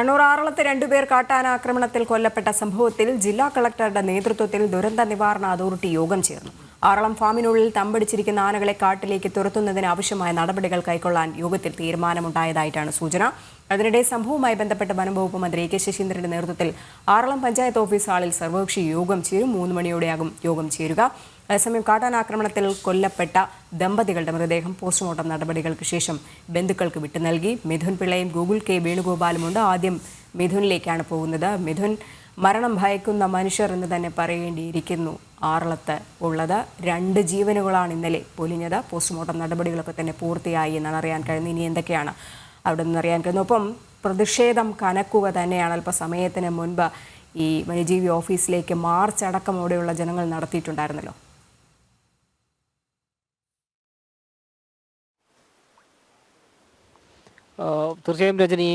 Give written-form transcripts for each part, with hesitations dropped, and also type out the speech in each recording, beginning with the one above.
കണ്ണൂർ ആറളത്ത് രണ്ടുപേർ കാട്ടാന ആക്രമണത്തിൽ കൊല്ലപ്പെട്ട സംഭവത്തിൽ ജില്ലാ കളക്ടറുടെ നേതൃത്വത്തിൽ ദുരന്ത നിവാരണ അതോറിറ്റി യോഗം ചേർന്നു. ആറളം ഫാമിനുള്ളിൽ തമ്പടിച്ചിരിക്കുന്ന ആനകളെ കാട്ടിലേക്ക് തുരത്തുന്നതിന് ആവശ്യമായ നടപടികൾ കൈക്കൊള്ളാൻ യോഗത്തിൽ തീരുമാനമുണ്ടായതായിട്ടാണ് സൂചന. അതിനിടെ സംഭവവുമായി ബന്ധപ്പെട്ട് വനംവകുപ്പ് മന്ത്രി കെ ശശീന്ദ്രന്റെ നേതൃത്വത്തിൽ ആറളം പഞ്ചായത്ത് ഓഫീസ് ഹാളിൽ സർവകക്ഷി യോഗം ചേരും. 3 മണിയോടെയാകും യോഗം ചേരുക. അതേസമയം കാട്ടാനാക്രമണത്തിൽ കൊല്ലപ്പെട്ട ദമ്പതികളുടെ മൃതദേഹം പോസ്റ്റ്മോർട്ടം നടപടികൾക്ക് ശേഷം ബന്ധുക്കൾക്ക് വിട്ടു നൽകി. മിഥുൻ പിള്ളയും ഗൂഗിൾ കെ വേണുഗോപാലുമുണ്ട്. ആദ്യം മിഥുനിലേക്കാണ് പോകുന്നത്. മിഥുൻ, മരണം ഭയക്കുന്ന മനുഷ്യർ എന്ന് തന്നെ പറയേണ്ടിയിരിക്കുന്നു ആറളത്ത് ഉള്ളത്. 2 ജീവനുകളാണ് ഇന്നലെ പൊലിഞ്ഞത്. പോസ്റ്റ്മോർട്ടം നടപടികളൊക്കെ തന്നെ പൂർത്തിയായി എന്നാണ് അറിയാൻ കഴിയുന്നത്. ഇനി എന്തൊക്കെയാണ് അവിടെ നിന്ന് അറിയാൻ കഴിയുന്നത്? ഒപ്പം പ്രതിഷേധം കനക്കുക തന്നെയാണ്. അല്പസമയത്തിന് മുൻപ് ഈ വന്യജീവി ഓഫീസിലേക്ക് മാർച്ച് അടക്കമോടെയുള്ള ജനങ്ങൾ നടത്തിയിട്ടുണ്ടായിരുന്നല്ലോ. തീർച്ചയായും രജനി,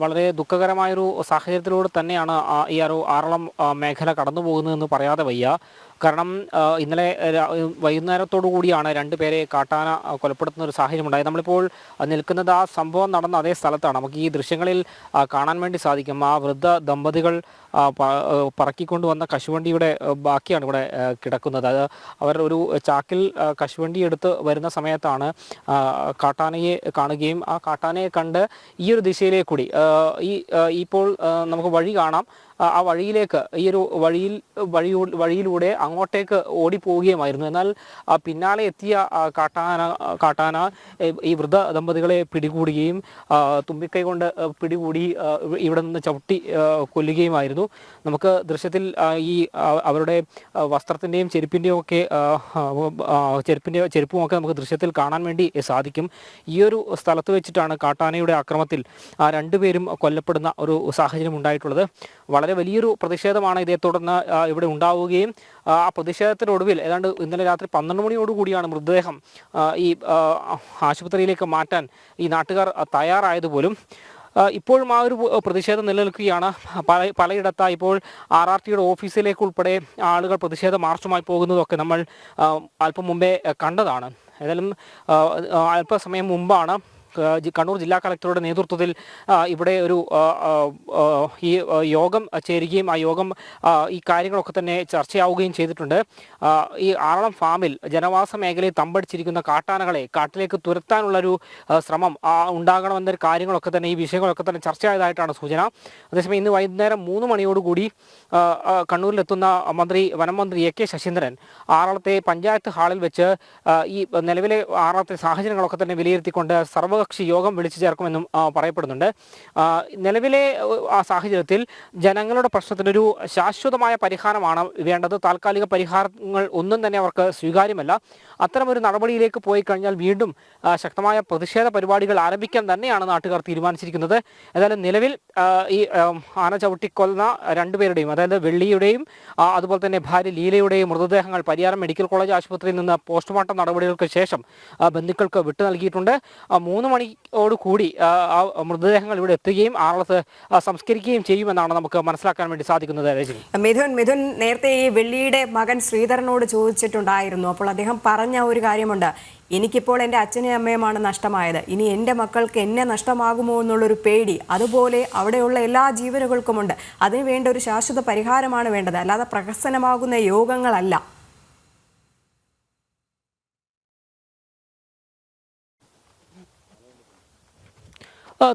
വളരെ ദുഃഖകരമായൊരു സാഹചര്യത്തിലൂടെ തന്നെയാണ് ഈ ഒരു ആറളം മേഖല കടന്നു പോകുന്നതെന്ന് പറയാതെ വയ്യ. കാരണം ഇന്നലെ വൈകുന്നേരത്തോടു കൂടിയാണ് 2 പേരെ കാട്ടാന കൊലപ്പെടുത്തുന്ന ഒരു സാഹചര്യം ഉണ്ടായത്. നമ്മളിപ്പോൾ നിൽക്കുന്നത് ആ സംഭവം നടന്ന അതേ സ്ഥലത്താണ്. നമുക്ക് ഈ ദൃശ്യങ്ങളിൽ കാണാൻ വേണ്ടി സാധിക്കും. ആ വൃദ്ധ ദമ്പതികൾ പറക്കിക്കൊണ്ടുവന്ന കശുവണ്ടിയുടെ ബാക്കിയാണ് ഇവിടെ കിടക്കുന്നത്. അത് അവർ ഒരു ചാക്കിൽ കശുവണ്ടി എടുത്ത് വരുന്ന സമയത്താണ് കാട്ടാനയെ കാണുകയും ആ കാട്ടാനയെ കണ്ട് ഈ ഒരു ദിശയിലേക്ക് കൂടി ഇപ്പോൾ നമുക്ക് വഴി കാണാം. ആ വഴിയിലേക്ക് ഈ ഒരു വഴിയിലൂടെ അങ്ങോട്ടേക്ക് ഓടിപ്പോവുകയുമായിരുന്നു. എന്നാൽ പിന്നാലെ എത്തിയ കാട്ടാന ഈ വൃദ്ധ ദമ്പതികളെ പിടികൂടുകയും തുമ്പിക്കൈ കൊണ്ട് പിടികൂടി ഇവിടെ നിന്ന് ചവിട്ടി കൊല്ലുകയുമായിരുന്നു. നമുക്ക് ദൃശ്യത്തിൽ ഈ അവരുടെ വസ്ത്രത്തിൻ്റെയും ചെരുപ്പിൻ്റെയും ഒക്കെ ചെരുപ്പുമൊക്കെ നമുക്ക് ദൃശ്യത്തിൽ കാണാൻ വേണ്ടി സാധിക്കും. ഈ ഒരു സ്ഥലത്ത് വെച്ചിട്ടാണ് കാട്ടാനയുടെ ആക്രമണത്തിൽ 2 പേരും കൊല്ലപ്പെടുന്ന ഒരു സാഹചര്യം ഉണ്ടായിട്ടുള്ളത്. വളരെ വലിയൊരു പ്രതിഷേധമാണ് ഇതേ തുടർന്ന് ഇവിടെ ഉണ്ടാവുകയും ആ പ്രതിഷേധത്തിനൊടുവിൽ ഏതാണ്ട് ഇന്നലെ രാത്രി 12 മണിയോടുകൂടിയാണ് മൃതദേഹം ഈ ആശുപത്രിയിലേക്ക് മാറ്റാൻ ഈ നാട്ടുകാർ തയ്യാറായതുപോലും. ഇപ്പോഴും ആ ഒരു പ്രതിഷേധം നിലനിൽക്കുകയാണ്. പലയിടത്തായി ഇപ്പോൾ RRTയുടെ ഓഫീസിലേക്ക് ഉൾപ്പെടെ ആളുകൾ പ്രതിഷേധ മാർച്ചുമായി പോകുന്നതൊക്കെ നമ്മൾ അല്പം മുമ്പേ കണ്ടതാണ്. ഏതായാലും അല്പസമയം മുമ്പാണ് കണ്ണൂർ ജില്ലാ കളക്ടറുടെ നേതൃത്വത്തിൽ ഇവിടെ ഒരു ഈ യോഗം ചേരുകയും ആ യോഗം ഈ കാര്യങ്ങളൊക്കെ തന്നെ ചർച്ചയാവുകയും ചെയ്തിട്ടുണ്ട്. ഈ ആറളം ഫാമിൽ ജനവാസ മേഖലയിൽ തമ്പടിച്ചിരിക്കുന്ന കാട്ടാനകളെ കാട്ടിലേക്ക് തുരത്താനുള്ളൊരു ശ്രമം ഉണ്ടാകണമെന്നൊരു കാര്യങ്ങളൊക്കെ തന്നെ ഈ വിഷയങ്ങളൊക്കെ തന്നെ ചർച്ചയായതായിട്ടാണ് സൂചന. അതേസമയം ഇന്ന് വൈകുന്നേരം 3 മണിയോടുകൂടി കണ്ണൂരിലെത്തുന്ന വനം മന്ത്രി കെ ശശീന്ദ്രൻ ആറളത്തെ പഞ്ചായത്ത് ഹാളിൽ വെച്ച് ഈ നിലവിലെ ആറളത്തെ സാഹചര്യങ്ങളൊക്കെ തന്നെ വിലയിരുത്തിക്കൊണ്ട് സർവകക്ഷി യോഗം വിളിച്ചു ചേർക്കുമെന്നും പറയപ്പെടുന്നുണ്ട്. നിലവിലെ ആ സാഹചര്യത്തിൽ ജനങ്ങളുടെ പ്രശ്നത്തിനൊരു ശാശ്വതമായ പരിഹാരമാണ് വേണ്ടത്. താൽക്കാലിക പരിഹാരങ്ങൾ ഒന്നും തന്നെ അവർക്ക് സ്വീകാര്യമല്ല. അത്തരമൊരു നടപടിയിലേക്ക് പോയി കഴിഞ്ഞാൽ വീണ്ടും ശക്തമായ പ്രതിഷേധ പരിപാടികൾ ആരംഭിക്കാൻ തന്നെയാണ് നാട്ടുകാർ തീരുമാനിച്ചിരിക്കുന്നത്. ഏതായാലും നിലവിൽ ഈ ആന ചവിട്ടിക്കൊന്ന 2 പേരുടെയും, അതായത് വെള്ളിയുടെയും അതുപോലെ തന്നെ ഭാര്യ ലീലയുടെയും മൃതദേഹങ്ങൾ പരിയാരം മെഡിക്കൽ കോളേജ് ആശുപത്രിയിൽ നിന്ന് പോസ്റ്റ്മോർട്ടം നടപടികൾക്ക് ശേഷം ബന്ധുക്കൾക്ക് വിട്ടു നൽകിയിട്ടുണ്ട്. 3 മണിയോടുകൂടി ആ മൃതദേഹങ്ങൾ ഇവിടെ എത്തുകയും ആറളത്ത് സംസ്കരിക്കുകയും ചെയ്യുമെന്നാണ് നമുക്ക് മനസ്സിലാക്കാൻ വേണ്ടി സാധിക്കുന്നത്. രജനി, മിഥുൻ നേരത്തെ ഈ വെള്ളിയുടെ മകൻ ശ്രീധരനോട് ചോദിച്ചിട്ടുണ്ടായിരുന്നു. അപ്പോൾ അദ്ദേഹം പറഞ്ഞ ഒരു കാര്യമുണ്ട്, എനിക്കിപ്പോൾ എൻ്റെ അച്ഛനെയും അമ്മയുമാണ് നഷ്ടമായത്, ഇനി എൻ്റെ മക്കൾക്ക് എന്നെ നഷ്ടമാകുമോ എന്നുള്ളൊരു പേടി അതുപോലെ അവിടെയുള്ള എല്ലാ ജീവനുകൾക്കുമുണ്ട്. അതിനു വേണ്ട ഒരു ശാശ്വത പരിഹാരമാണ് വേണ്ടത്, അല്ലാതെ പ്രഹസനമാകുന്ന യോഗങ്ങളല്ല.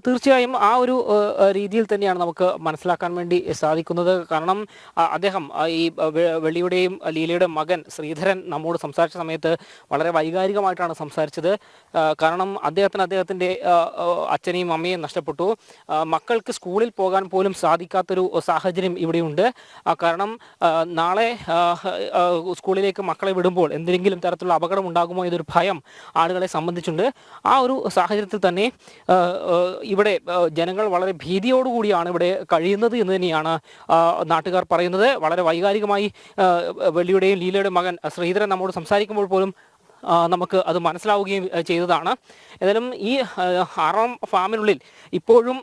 തീർച്ചയായും ആ ഒരു രീതിയിൽ തന്നെയാണ് നമുക്ക് മനസ്സിലാക്കാൻ വേണ്ടി സാധിക്കുന്നത്. കാരണം അദ്ദേഹം ഈ വെള്ളിയുടെയും ലീലയുടെയും മകൻ ശ്രീധരൻ നമ്മോട് സംസാരിച്ച സമയത്ത് വളരെ വൈകാരികമായിട്ടാണ് സംസാരിച്ചത്. കാരണം അദ്ദേഹത്തിൻ്റെ അച്ഛനെയും അമ്മയും നഷ്ടപ്പെട്ടു. മക്കൾക്ക് സ്കൂളിൽ പോകാൻ പോലും സാധിക്കാത്തൊരു സാഹചര്യം ഇവിടെയുണ്ട്. കാരണം നാളെ സ്കൂളിലേക്ക് മക്കളെ വിടുമ്പോൾ എന്തെങ്കിലും തരത്തിലുള്ള അപകടം ഉണ്ടാകുമോ എന്നൊരു ഭയം ആളുകളെ സംബന്ധിച്ചുണ്ട്. ആ ഒരു സാഹചര്യത്തിൽ തന്നെ ഇവിടെ ജനങ്ങൾ വളരെ ഭീതിയോടുകൂടിയാണ് ഇവിടെ കഴിയുന്നത് എന്ന് തന്നെയാണ് നാട്ടുകാർ പറയുന്നത്. വളരെ വൈകാരികമായി വെള്ളിയുടെയും ലീലയുടെയും മകൻ ശ്രീധരൻ നമ്മോട് സംസാരിക്കുമ്പോൾ പോലും നമുക്ക് അത് മനസ്സിലാവുകയും ചെയ്തതാണ്. ഏതായാലും ഈ 6-ാം ഫാമിനുള്ളിൽ ഇപ്പോഴും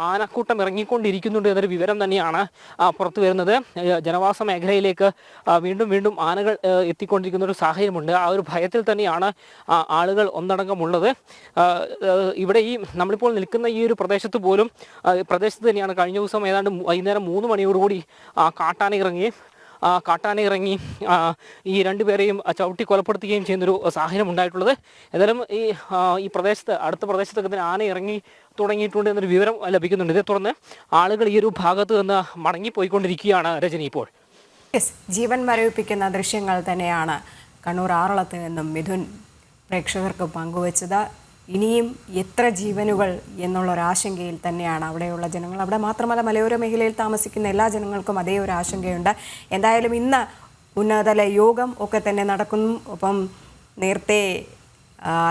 ആനക്കൂട്ടം ഇറങ്ങിക്കൊണ്ടിരിക്കുന്നുണ്ട് എന്നൊരു വിവരം തന്നെയാണ് പുറത്തു വരുന്നത്. ജനവാസ മേഖലയിലേക്ക് വീണ്ടും വീണ്ടും ആനകൾ എത്തിക്കൊണ്ടിരിക്കുന്ന ഒരു സാഹചര്യമുണ്ട്. ആ ഒരു ഭയത്തിൽ തന്നെയാണ് ആളുകൾ ഒന്നടങ്കമുള്ളത്. ഇവിടെ നമ്മളിപ്പോൾ നിൽക്കുന്ന ഈ ഒരു പ്രദേശത്ത് പോലും പ്രദേശത്ത് തന്നെയാണ് കഴിഞ്ഞ ദിവസം ഏതാണ്ട് വൈകുന്നേരം 3 മണിയോടുകൂടി കാട്ടാന ഇറങ്ങി ഈ രണ്ടുപേരെയും ചവിട്ടി കൊലപ്പെടുത്തുകയും ചെയ്യുന്നൊരു സാഹചര്യം ഉണ്ടായിട്ടുള്ളത്. ഏതായാലും ഈ അടുത്ത പ്രദേശത്തൊക്കെ തന്നെ ആന ഇറങ്ങി തുടങ്ങിയിട്ടുണ്ട് എന്നൊരു വിവരം ലഭിക്കുന്നുണ്ട്. ഇതേ തുടർന്ന് ആളുകൾ ഈ ഒരു ഭാഗത്ത് നിന്ന് മടങ്ങിപ്പോയിക്കൊണ്ടിരിക്കുകയാണ് രജനി. ഇപ്പോൾ ജീവൻ മരവിപ്പിക്കുന്ന ദൃശ്യങ്ങൾ തന്നെയാണ് കണ്ണൂർ ആറളത്ത് നിന്നും മിഥുൻ പ്രേക്ഷകർക്ക് പങ്കുവച്ചത്. ഇനിയും എത്ര ജീവനുകൾ എന്നുള്ളൊരാശങ്കയിൽ തന്നെയാണ് അവിടെയുള്ള ജനങ്ങൾ. അവിടെ മാത്രമല്ല, മലയോര മേഖലയിൽ താമസിക്കുന്ന എല്ലാ ജനങ്ങൾക്കും അതേ ഒരു ആശങ്കയുണ്ട്. എന്തായാലും ഇന്ന് ഉന്നതതല യോഗം ഒക്കെ തന്നെ നടക്കുന്നു. ഒപ്പം നേരത്തെ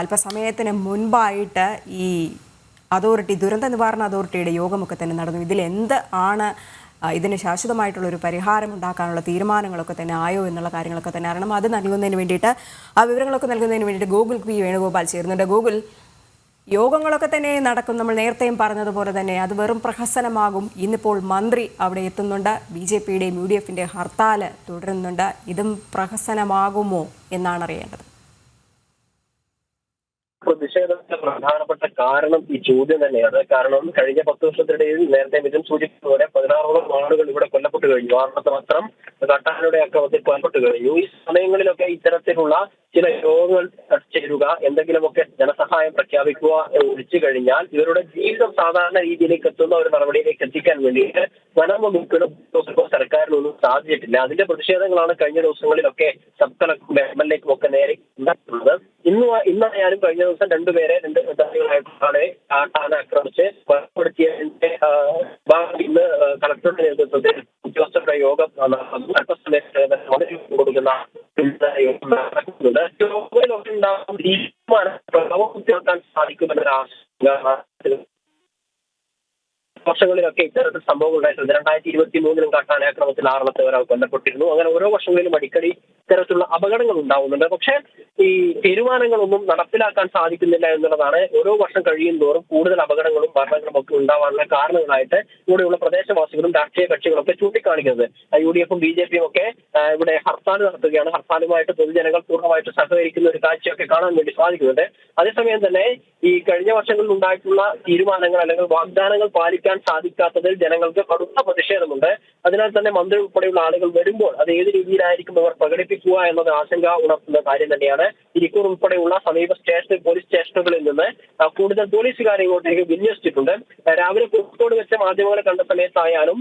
അല്പസമയത്തിന് മുൻപായിട്ട് ഈ ദുരന്ത നിവാരണ അതോറിറ്റിയുടെ യോഗമൊക്കെ തന്നെ നടന്നു. ഇതിന് ശാശ്വതമായിട്ടുള്ളൊരു പരിഹാരം ഉണ്ടാക്കാനുള്ള തീരുമാനങ്ങളൊക്കെ തന്നെ ആയോ എന്നുള്ള കാര്യങ്ങളൊക്കെ തന്നെ അറിയണം. അത് നൽകുന്നതിന് വേണ്ടിയിട്ട് വിവരങ്ങളൊക്കെ നൽകുന്നതിന് വേണ്ടിയിട്ട് ഗൂഗിൾ പി വേണുഗോപാൽ ചേരുന്നുണ്ട്. ഗൂഗിൾ, യോഗങ്ങളൊക്കെ തന്നെ നടക്കും. നമ്മൾ നേരത്തെയും പറഞ്ഞതുപോലെ തന്നെ അത് വെറും പ്രഹസനമാകും. ഇന്നിപ്പോൾ മന്ത്രി അവിടെ എത്തുന്നുണ്ട്. BJPയുടെയും UDFന്റെ ഹർത്താൽ തുടരുന്നുണ്ട്. ഇതും പ്രഹസനമാകുമോ എന്നാണ് അറിയേണ്ടത്. പ്രതിഷേധത്തിന്റെ പ്രധാനപ്പെട്ട കാരണം ഈ ചോദ്യം തന്നെയാണ്. കാരണം കഴിഞ്ഞ 10 വർഷത്തിനിടയിൽ നേരത്തെ മിഥുൻ സൂചിപ്പിച്ചതുപോലെ 16ഓളം ആളുകൾ ഇവിടെ കൊല്ലപ്പെട്ടു കഴിഞ്ഞു. മാത്രം കാട്ടാനയുടെ അക്രമത്തിൽ കൊല്ലപ്പെട്ടു കഴിഞ്ഞു. ഈ സമയങ്ങളിലൊക്കെ ഇത്തരത്തിലുള്ള ചില യോഗങ്ങൾ ചേരുക, എന്തെങ്കിലുമൊക്കെ ധനസഹായം പ്രഖ്യാപിക്കുക ഒഴിച്ചു കഴിഞ്ഞാൽ ഇവരുടെ ജീവിതം സാധാരണ രീതിയിലേക്ക് എത്തുന്ന ഒരു നടപടിയിലേക്ക് എത്തിക്കാൻ വേണ്ടിയിട്ട് വനം വകുപ്പിനും സർക്കാരിനൊന്നും സാധിച്ചിട്ടില്ല. അതിന്റെ പ്രതിഷേധങ്ങളാണ് കഴിഞ്ഞ ദിവസങ്ങളിലൊക്കെ സബ് കളക്ടറും MLAക്കും ഒക്കെ നേരെ ഉണ്ടായിട്ടുള്ളത്. ഇന്നായാലും കഴിഞ്ഞ ദിവസം 2 തരങ്ങളായിട്ടാണ് കാട്ടാന ആക്രമിച്ച് കൊലപ്പെടുത്തിയതിന്റെ ഇന്ന് കളക്ടറുടെ നേതൃത്വത്തിൽ ഉദ്യോഗസ്ഥരുടെ യോഗം കൊടുക്കുന്ന നടക്കുന്നുണ്ട്. യോഗയിലൊക്കെ ഉണ്ടാകുന്ന തീരുമാനം ഉയർത്താൻ സാധിക്കുമെന്നൊരു ആശങ്ക വർഷങ്ങളിലൊക്കെ ഇത്തരത്തിൽ സംഭവങ്ങൾ ഉണ്ടായിട്ടുണ്ട്. 2023 കാട്ടാനാക്രമത്തിൽ 6 ഒരാൾ കൊല്ലപ്പെട്ടിരുന്നു. അങ്ങനെ ഓരോ വർഷങ്ങളിലും അടിക്കടി ഇത്തരത്തിലുള്ള അപകടങ്ങൾ ഉണ്ടാവുന്നുണ്ട്. പക്ഷേ ഈ തീരുമാനങ്ങളൊന്നും നടപ്പിലാക്കാൻ സാധിക്കുന്നില്ല എന്നുള്ളതാണ് ഓരോ വർഷം കഴിയും തോറും കൂടുതൽ അപകടങ്ങളും മരണങ്ങളും ഒക്കെ ഉണ്ടാവാനുള്ള കാരണങ്ങളായിട്ട് ഇവിടെയുള്ള പ്രദേശവാസികളും രാഷ്ട്രീയ കക്ഷികളൊക്കെ ചൂണ്ടിക്കാണിക്കുന്നത്. UDFും BJPയും ഒക്കെ ഇവിടെ ഹർത്താൽ നടത്തുകയാണ്. ഹർത്താലുമായിട്ട് പൊതുജനങ്ങൾ പൂർണ്ണമായിട്ട് സഹകരിക്കുന്ന ഒരു കാഴ്ചയൊക്കെ കാണാൻ വേണ്ടി സാധിക്കുന്നുണ്ട്. അതേസമയം തന്നെ ഈ കഴിഞ്ഞ വർഷങ്ങളിൽ ഉണ്ടായിട്ടുള്ള തീരുമാനങ്ങൾ അല്ലെങ്കിൽ വാഗ്ദാനങ്ങൾ പാലിക്കാൻ സാധിക്കാത്തതിൽ ജനങ്ങൾക്ക് കടുത്ത പ്രതിഷേധമുണ്ട്. അതിനാൽ തന്നെ മന്ത്രി ഉൾപ്പെടെയുള്ള ആളുകൾ വരുമ്പോൾ അത് ഏത് രീതിയിലായിരിക്കും അവർ പ്രകടിപ്പിക്കുക എന്നത് ആശങ്ക ഉണർത്തുന്ന കാര്യം തന്നെയാണ്. ഇരിക്കൂർ ഉൾപ്പെടെയുള്ള സമീപ പോലീസ് സ്റ്റേഷനുകളിൽ നിന്ന് കൂടുതൽ പോലീസുകാരെ ഇങ്ങോട്ടേക്ക് വിന്യസിച്ചിട്ടുണ്ട്. രാവിലെ കോഴിക്കോട് വെച്ച മാധ്യമങ്ങളെ കണ്ട സമയത്തായാലും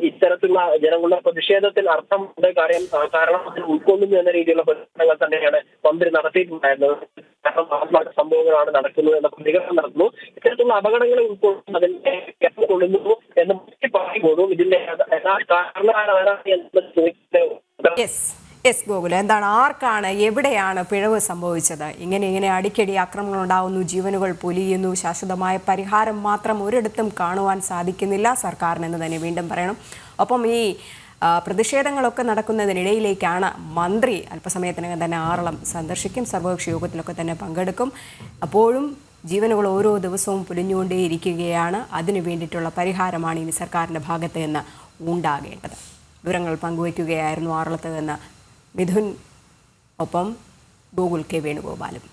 ഇത്തരത്തിലുള്ള ജനങ്ങളുടെ പ്രതിഷേധത്തിൽ അർത്ഥമുണ്ട്. കാരണം ഉൾക്കൊള്ളുന്നു എന്ന രീതിയിലുള്ള പ്രചരണങ്ങൾ തന്നെയാണ് മന്ത്രി നടത്തിയിട്ടുണ്ടായിരുന്നത്. കാരണം സംഭവങ്ങളാണ് നടക്കുന്നത് എന്ന പ്രതികരണം നടത്തുന്നു. ഇത്തരത്തിലുള്ള അപകടങ്ങളെ ഉൾക്കൊള്ളുന്നതിന്റെ കൊള്ളുന്നു എന്ന് പറയുമ്പോഴും ഇതിന്റെ ഗോകുൽ, എന്താണ്, ആർക്കാണ്, എവിടെയാണ് പിഴവ് സംഭവിച്ചത്? ഇങ്ങനെ അടിക്കടി ആക്രമണങ്ങൾ ഉണ്ടാവുന്നു, ജീവനുകൾ പൊലിയുന്നു, ശാശ്വതമായ പരിഹാരം മാത്രം ഒരിടത്തും കാണുവാൻ സാധിക്കുന്നില്ല സർക്കാരിനെന്ന് തന്നെ വീണ്ടും പറയണം. ഒപ്പം ഈ പ്രതിഷേധങ്ങളൊക്കെ നടക്കുന്നതിനിടയിലേക്കാണ് മന്ത്രി അല്പസമയത്തിനകം തന്നെ ആറളം സന്ദർശിക്കും. സർവകക്ഷി യോഗത്തിലൊക്കെ തന്നെ പങ്കെടുക്കും. അപ്പോഴും ജീവനുകൾ ഓരോ ദിവസവും പൊലിഞ്ഞുകൊണ്ടേയിരിക്കുകയാണ്. അതിനു വേണ്ടിയിട്ടുള്ള പരിഹാരമാണ് ഇനി സർക്കാരിൻ്റെ ഭാഗത്ത് നിന്ന് ഉണ്ടാകേണ്ടത്. വിവരങ്ങൾ പങ്കുവയ്ക്കുകയായിരുന്നു ആറളത്ത് നിന്ന് മിഥുൻ, ഒപ്പം ഗോകുൽ K വേണുഗോപാലും.